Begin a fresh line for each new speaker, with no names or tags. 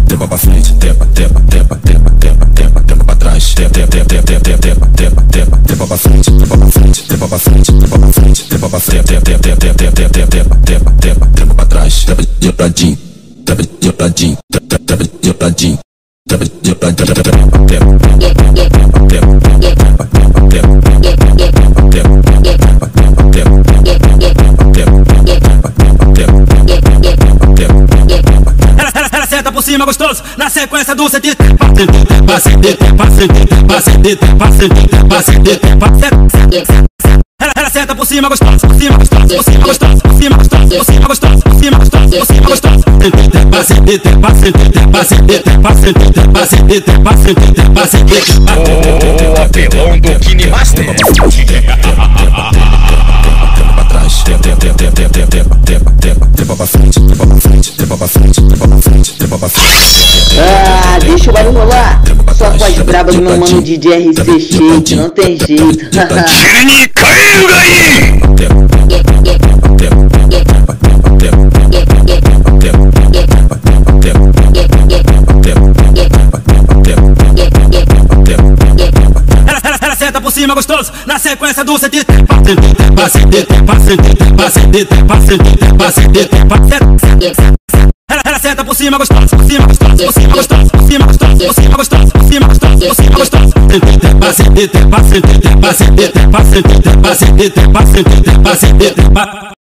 tepa pra frente, tepa pra trás, tepa pra frente, tepa pra frente, tepa pra frente, tepa pra frente, tepa pra frente, tepa pra trás, tepa de ladinho, tepa de ladinho, tepa de ladinho, tepa de
Ela senta por cima gostoso, na sequência do sentido. Ela senta por cima gostoso, por cima gostoso, por cima gostoso, por cima gostoso, por cima gostoso, por cima gostoso, por cima gostoso.
O apelão do Kine Master.
Tepa pra frente, tepa pra frente, tepa pra frente, tepa pra frente, tepa pra frente.
Ah, deixa o barulho rolar. Só voz braba do meu mano DJ RC Shake, não tem jeito.
Ela senta por cima gostoso, na sequência do sentido. Ela senta por cima gostoso, por cima gostoso, por cima gostoso, por cima gostoso, por cima gostoso, por cima gostoso, por cima gostoso.